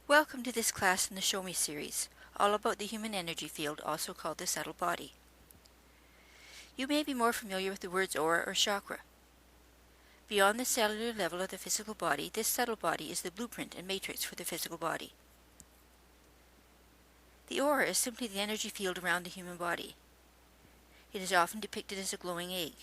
Welcome to this class in the Show Me series, all about the human energy field, also called the subtle body. You may be more familiar with the words aura or chakra. Beyond the cellular level of the physical body, this subtle body is the blueprint and matrix for the physical body. The aura is simply the energy field around the human body. It is often depicted as a glowing egg.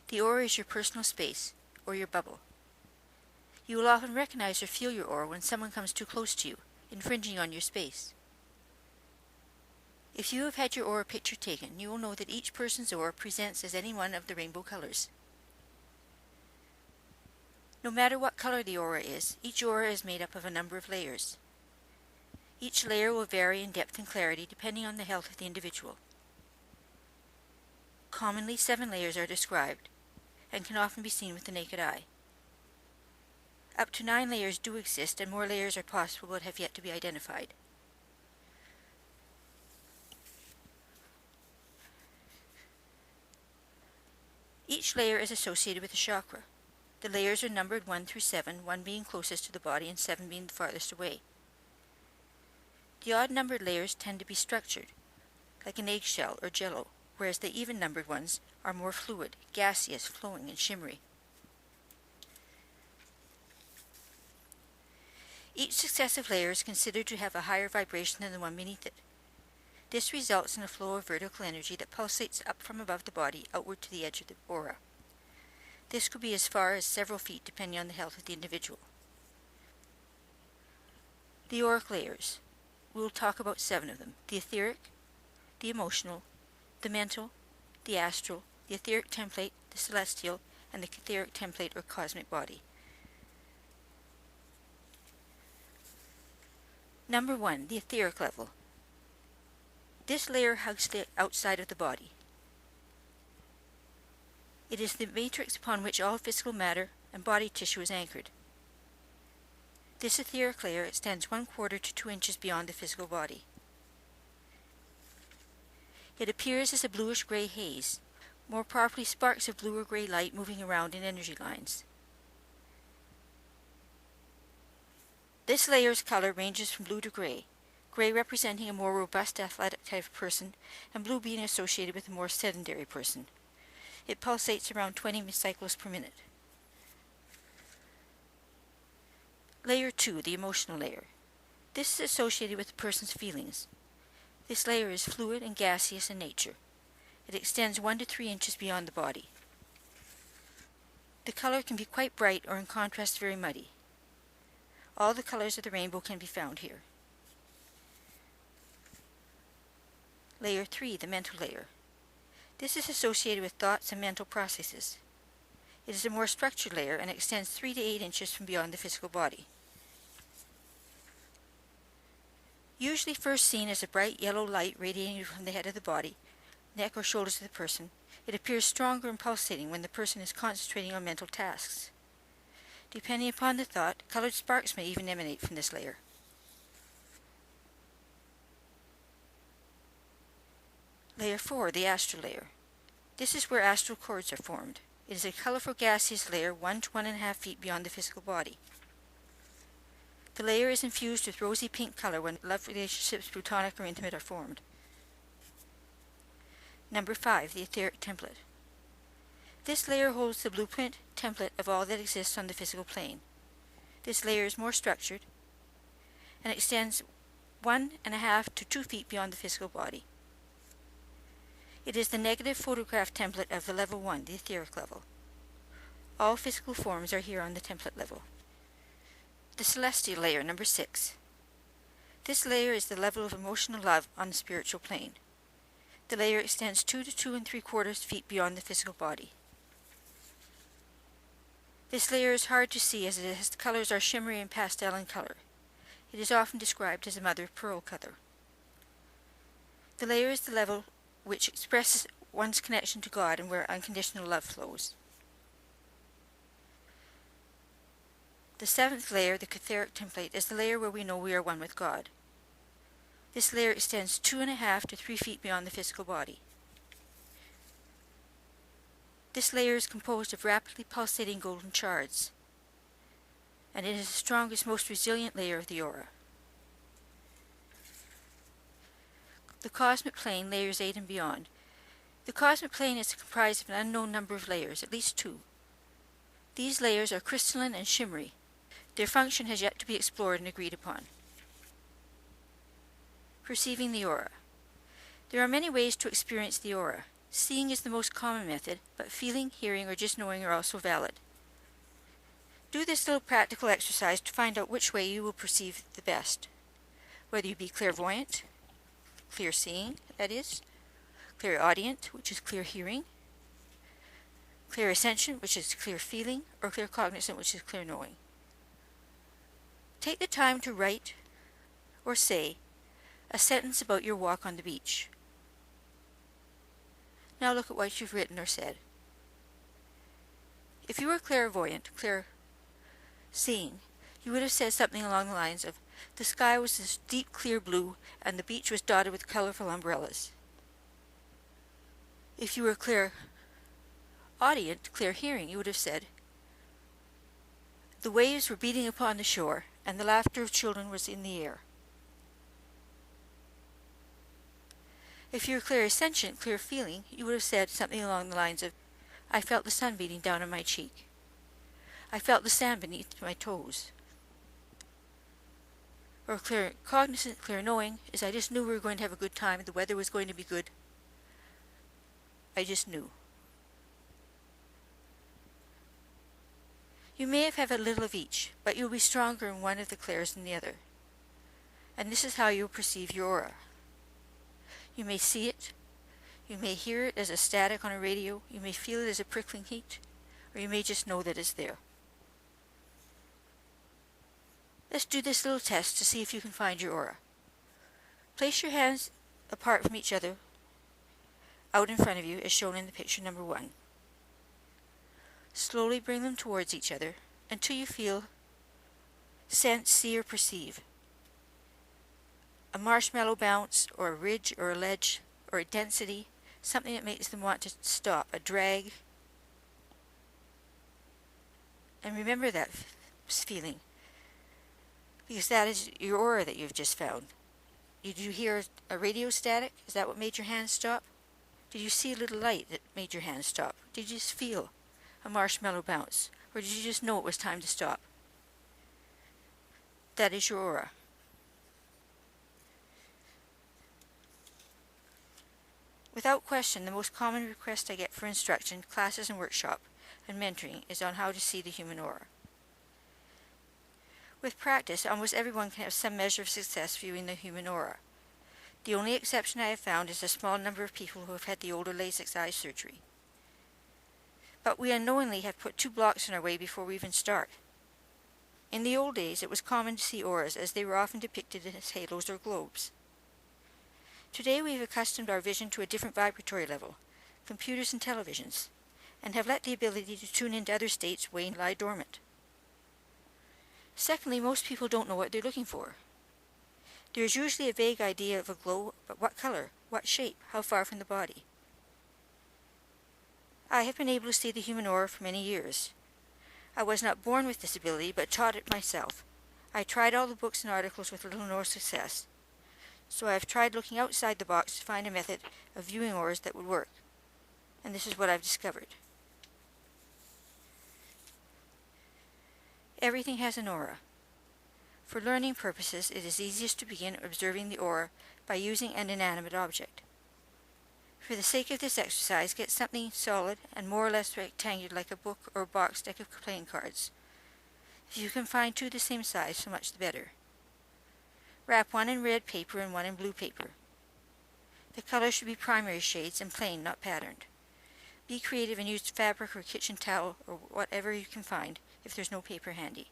The aura is your personal space, or your bubble. You will often recognize or feel your aura when someone comes too close to you, infringing on your space. If you have had your aura picture taken, you will know that each person's aura presents as any one of the rainbow colors. No matter what color the aura is, each aura is made up of a number of layers. Each layer will vary in depth and clarity depending on the health of the individual. Commonly, 7 layers are described, and can often be seen with the naked eye. Up to 9 layers do exist, and more layers are possible but have yet to be identified. Each layer is associated with a chakra. The layers are numbered 1 through 7, 1 being closest to the body and 7 being the farthest away. The odd-numbered layers tend to be structured, like an eggshell or jello, whereas the even-numbered ones are more fluid, gaseous, flowing, and shimmery. Each successive layer is considered to have a higher vibration than the one beneath it. This results in a flow of vertical energy that pulsates up from above the body outward to the edge of the aura. This could be as far as several feet depending on the health of the individual. The auric layers. We will talk about 7 of them: the etheric, the emotional, the mental, the astral, the etheric template, the celestial, and the etheric template or cosmic body. Number 1, the etheric level. This layer hugs the outside of the body. It is the matrix upon which all physical matter and body tissue is anchored. This etheric layer extends 1/4 to 2 inches beyond the physical body. It appears as a bluish-gray haze, more properly sparks of blue or gray light moving around in energy lines. This layer's color ranges from blue to gray representing a more robust athletic type of person, and blue being associated with a more sedentary person. It pulsates around 20 cycles per minute. Layer 2, the emotional layer. This is associated with the person's feelings. This layer is fluid and gaseous in nature. It extends 1 to 3 inches beyond the body. The color can be quite bright or in contrast very muddy. All the colors of the rainbow can be found here. Layer 3, the mental layer. This is associated with thoughts and mental processes. It is a more structured layer and extends 3 to 8 inches from beyond the physical body. Usually first seen as a bright yellow light radiating from the head of the body, neck or shoulders of the person, it appears stronger and pulsating when the person is concentrating on mental tasks. Depending upon the thought, colored sparks may even emanate from this layer. Layer 4, the astral layer. This is where astral cords are formed. It is a colorful gaseous layer 1 to 1.5 feet beyond the physical body. The layer is infused with rosy pink color when love relationships, platonic or intimate, are formed. Number 5, the etheric template. This layer holds the blueprint, template of all that exists on the physical plane. This layer is more structured and extends 1.5 to 2 feet beyond the physical body. It is the negative photograph template of the level 1, the etheric level. All physical forms are here on the template level. The celestial layer, number 6. This layer is the level of emotional love on the spiritual plane. The layer extends 2 to 2 3/4 feet beyond the physical body. This layer is hard to see as its colors are shimmery and pastel in color. It is often described as a mother of pearl color. The layer is the level which expresses one's connection to God and where unconditional love flows. The 7th layer, the etheric template, is the layer where we know we are one with God. This layer extends 2.5 to 3 feet beyond the physical body. This layer is composed of rapidly pulsating golden shards. and it is the strongest, most resilient layer of the aura. The cosmic plane, layers 8 and beyond. The cosmic plane is comprised of an unknown number of layers, at least 2. These layers are crystalline and shimmery. Their function has yet to be explored and agreed upon. Perceiving the aura. There are many ways to experience the aura. Seeing is the most common method, but feeling, hearing, or just knowing are also valid. Do this little practical exercise to find out which way you will perceive the best. Whether you be clairvoyant, clear seeing, that is, clairaudient, which is clear hearing, clairsentient, which is clear feeling, or claircognizant, which is clear knowing. Take the time to write or say a sentence about your walk on the beach. Now look at what you've written or said. If you were clairvoyant, clear seeing, you would have said something along the lines of, the sky was this deep clear blue and the beach was dotted with colorful umbrellas. If you were clairaudient, clear hearing, you would have said, the waves were beating upon the shore and the laughter of children was in the air. If you were clairsentient, clear feeling, you would have said something along the lines of, I felt the sun beating down on my cheek. I felt the sand beneath my toes. Or claircognizant, clear knowing, is I just knew we were going to have a good time, the weather was going to be good. I just knew. You may have had a little of each, but you'll be stronger in one of the clairs than the other. And this is how you'll perceive your aura. You may see it, you may hear it as a static on a radio, you may feel it as a prickling heat, or you may just know that it's there. Let's do this little test to see if you can find your aura. Place your hands apart from each other, out in front of you, as shown in the picture number 1. Slowly bring them towards each other until you feel, sense, see, or perceive a marshmallow bounce, or a ridge, or a ledge, or a density, something that makes them want to stop, a drag. And remember that feeling, because that is your aura that you've just found. Did you hear a radio static? Is that what made your hands stop? Did you see a little light that made your hands stop? Did you just feel a marshmallow bounce? Or did you just know it was time to stop? That is your aura. Without question, the most common request I get for instruction, classes and workshop, and mentoring is on how to see the human aura. With practice, almost everyone can have some measure of success viewing the human aura. The only exception I have found is a small number of people who have had the older LASIK eye surgery. But we unknowingly have put 2 blocks in our way before we even start. In the old days, it was common to see auras as they were often depicted as halos or globes. Today we have accustomed our vision to a different vibratory level, computers and televisions, and have let the ability to tune into other states lie dormant. Secondly, most people don't know what they're looking for. There is usually a vague idea of a glow, but what color, what shape, how far from the body? I have been able to see the human aura for many years. I was not born with this ability, but taught it myself. I tried all the books and articles with little nor success. So I have tried looking outside the box to find a method of viewing auras that would work. And this is what I've discovered. Everything has an aura. For learning purposes, it is easiest to begin observing the aura by using an inanimate object. For the sake of this exercise, get something solid and more or less rectangular like a book or a box deck of playing cards. If you can find 2 the same size, so much the better. Wrap 1 in red paper and 1 in blue paper. The colors should be primary shades and plain, not patterned. Be creative and use fabric or kitchen towel or whatever you can find if there's no paper handy.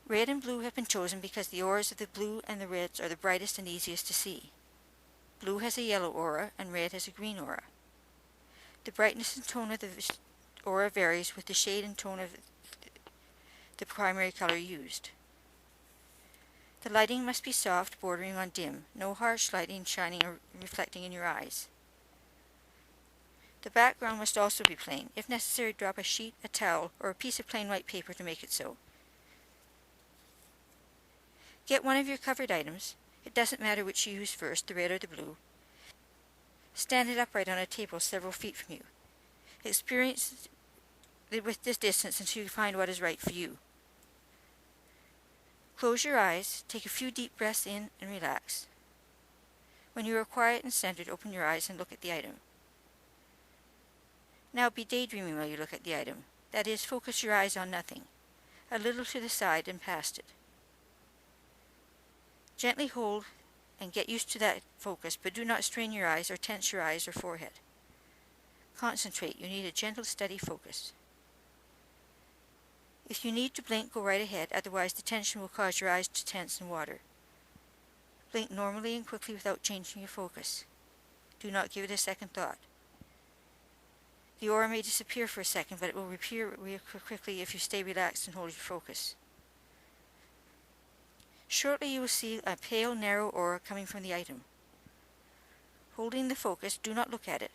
Red and blue have been chosen because the auras of the blue and the reds are the brightest and easiest to see. Blue has a yellow aura and red has a green aura. The brightness and tone of the aura varies with the shade and tone of the primary color used. The lighting must be soft, bordering on dim, no harsh lighting shining or reflecting in your eyes. The background must also be plain. If necessary, drop a sheet, a towel, or a piece of plain white paper to make it so. Get one of your covered items. It doesn't matter which you use first, the red or the blue. Stand it upright on a table several feet from you. Experience it with this distance until you find what is right for you. Close your eyes, take a few deep breaths in, and relax. When you are quiet and centered, open your eyes and look at the item. Now be daydreaming while you look at the item. That is, focus your eyes on nothing, a little to the side and past it. Gently hold and get used to that focus, but do not strain your eyes or tense your eyes or forehead. Concentrate. You need a gentle, steady focus. If you need to blink, go right ahead, otherwise the tension will cause your eyes to tense and water. Blink normally and quickly without changing your focus. Do not give it a second thought. The aura may disappear for a second, but it will reappear quickly if you stay relaxed and hold your focus. Shortly you will see a pale, narrow aura coming from the item. Holding the focus, do not look at it.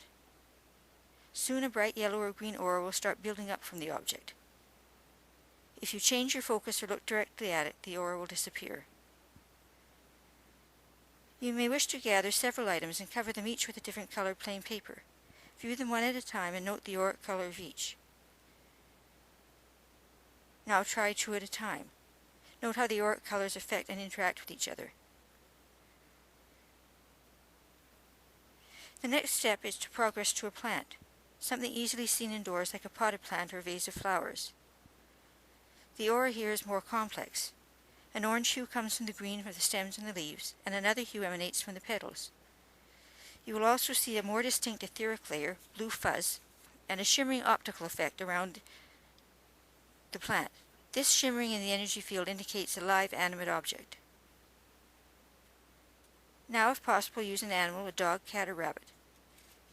Soon a bright yellow or green aura will start building up from the object. If you change your focus or look directly at it, the aura will disappear. You may wish to gather several items and cover them each with a different colored plain paper. View them one at a time and note the auric color of each. Now try two at a time. Note how the auric colors affect and interact with each other. The next step is to progress to a plant, something easily seen indoors like a potted plant or a vase of flowers. The aura here is more complex. An orange hue comes from the green of the stems and the leaves, and another hue emanates from the petals. You will also see a more distinct etheric layer, blue fuzz, and a shimmering optical effect around the plant. This shimmering in the energy field indicates a live animate object. Now, if possible, use an animal, a dog, cat, or rabbit,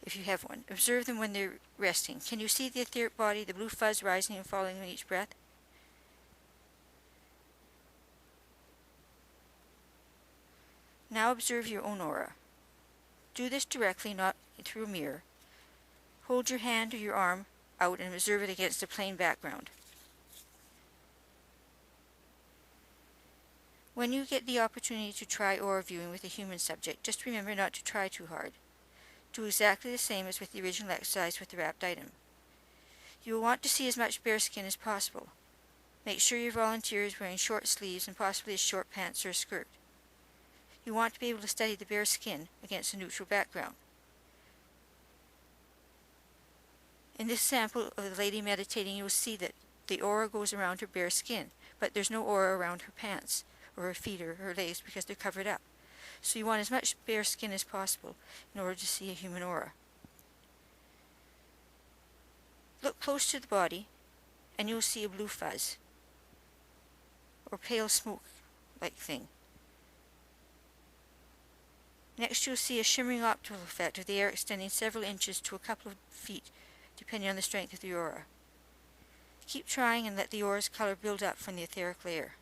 if you have one. Observe them when they're resting. Can you see the etheric body, the blue fuzz rising and falling with each breath? Now observe your own aura. Do this directly, not through a mirror. Hold your hand or your arm out and observe it against a plain background. When you get the opportunity to try aura viewing with a human subject, just remember not to try too hard. Do exactly the same as with the original exercise with the wrapped item. You will want to see as much bare skin as possible. Make sure your volunteer is wearing short sleeves and possibly a short pants or a skirt. You want to be able to study the bare skin against a neutral background. In this sample of the lady meditating, you will see that the aura goes around her bare skin, but there's no aura around her pants or her feet or her legs because they're covered up. So you want as much bare skin as possible in order to see a human aura. Look close to the body and you'll see a blue fuzz or pale smoke-like thing. Next you'll see a shimmering optical effect of the air extending several inches to a couple of feet, depending on the strength of the aura. Keep trying and let the aura's color build up from the etheric layer.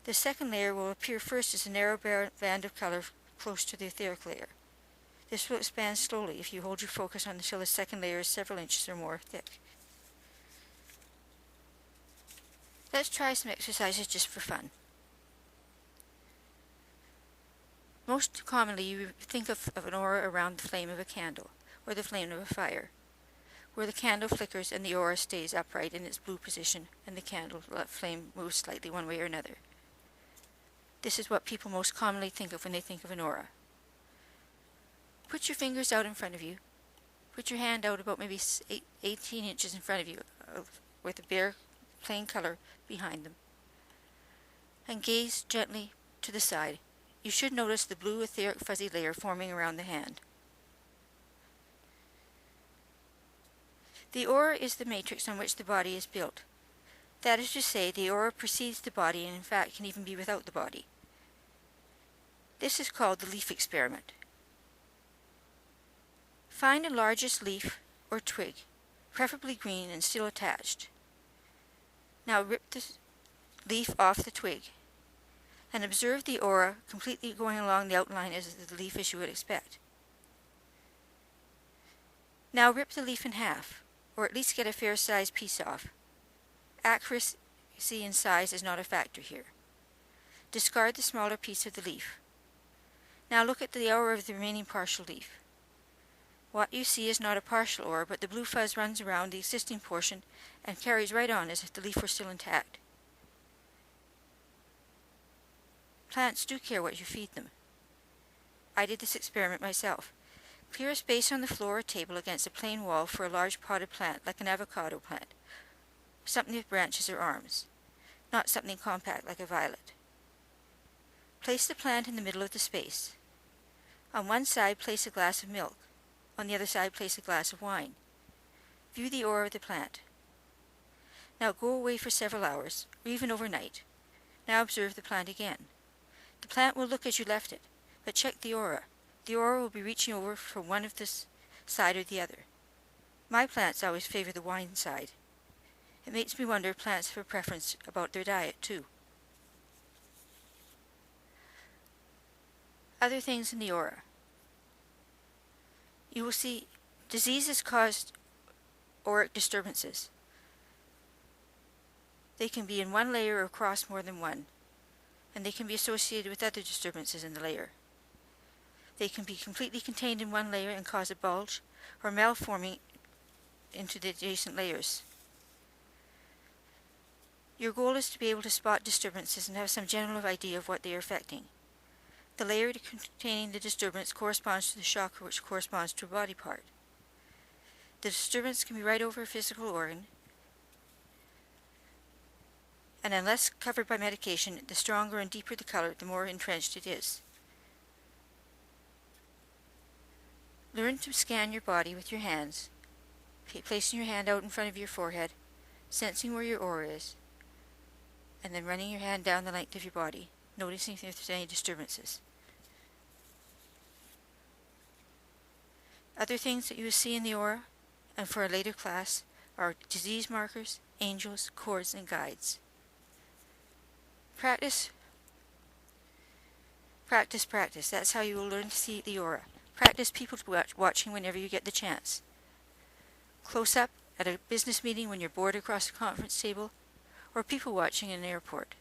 The second layer will appear first as a narrow band of color close to the etheric layer. This will expand slowly if you hold your focus until the second layer is several inches or more thick. Let's try some exercises just for fun. Most commonly you think of an aura around the flame of a candle, or the flame of a fire, where the candle flickers and the aura stays upright in its blue position and the candle flame moves slightly one way or another. This is what people most commonly think of when they think of an aura. Put your fingers out in front of you. Put your hand out about maybe 18 inches in front of you with a bare plain color behind them. And gaze gently to the side. You should notice the blue etheric fuzzy layer forming around the hand. The aura is the matrix on which the body is built. That is to say, the aura precedes the body and in fact can even be without the body. This is called the leaf experiment. Find the largest leaf or twig, preferably green and still attached. Now rip the leaf off the twig and observe the aura completely going along the outline of the leaf as you would expect. Now rip the leaf in half, or at least get a fair-sized piece off. Accuracy in size is not a factor here. Discard the smaller piece of the leaf. Now look at the aura of the remaining partial leaf. What you see is not a partial aura, but the blue fuzz runs around the existing portion and carries right on as if the leaf were still intact. Plants do care what you feed them. I did this experiment myself. Clear a space on the floor or table against a plain wall for a large potted plant like an avocado plant, something with branches or arms, not something compact like a violet. Place the plant in the middle of the space. On one side place a glass of milk, on the other side place a glass of wine. View the aura of the plant. Now go away for several hours, or even overnight. Now observe the plant again. The plant will look as you left it, but check the aura. The aura will be reaching over from one of this side or the other. My plants always favor the wine side. It makes me wonder if plants have a preference about their diet, too. Other things in the aura. You will see diseases caused auric disturbances. They can be in one layer or across more than one, and they can be associated with other disturbances in the layer. They can be completely contained in one layer and cause a bulge, or malforming into the adjacent layers. Your goal is to be able to spot disturbances and have some general idea of what they are affecting. The layer containing the disturbance corresponds to the chakra, which corresponds to a body part. The disturbance can be right over a physical organ, and unless covered by medication, the stronger and deeper the color, the more entrenched it is. Learn to scan your body with your hands, placing your hand out in front of your forehead, sensing where your aura is, and then running your hand down the length of your body, noticing if there's any disturbances. Other things that you will see in the aura, and for a later class, are disease markers, angels, cords, and guides. Practice. Practice, practice. That's how you will learn to see the aura. Practice people watching whenever you get the chance. Close up at a business meeting when you're bored across a conference table, or people watching in an airport.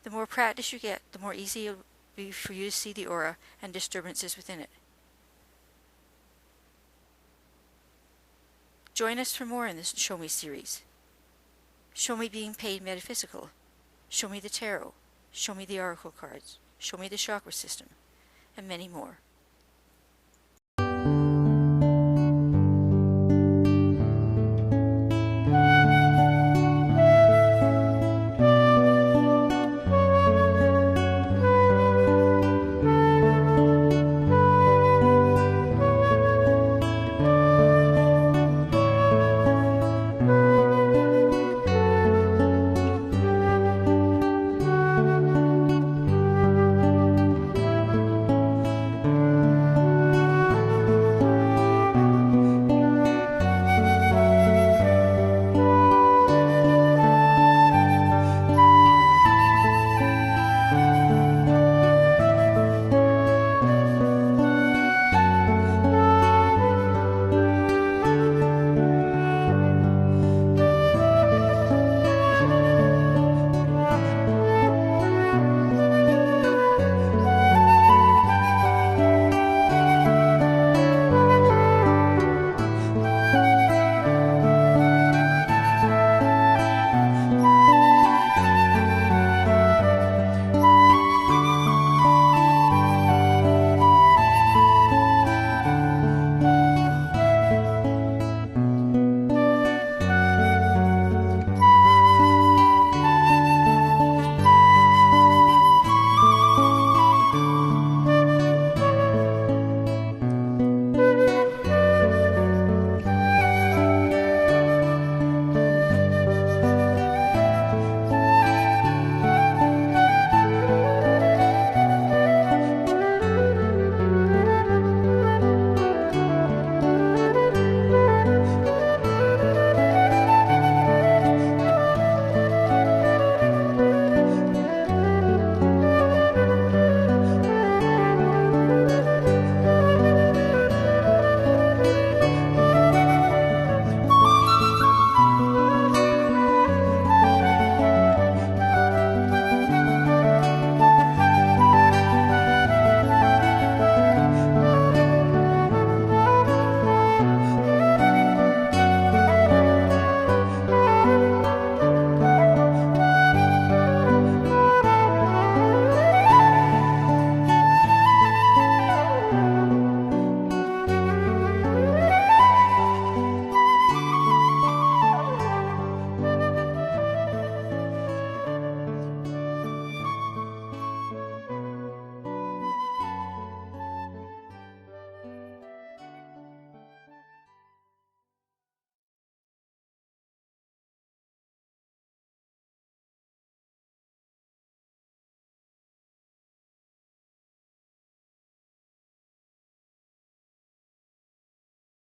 The more practice you get, the more easy it will be for you to see the aura and disturbances within it. Join us for more in this Show Me series. Show me being paid metaphysical. Show me the tarot. Show me the oracle cards. Show me the chakra system. And many more.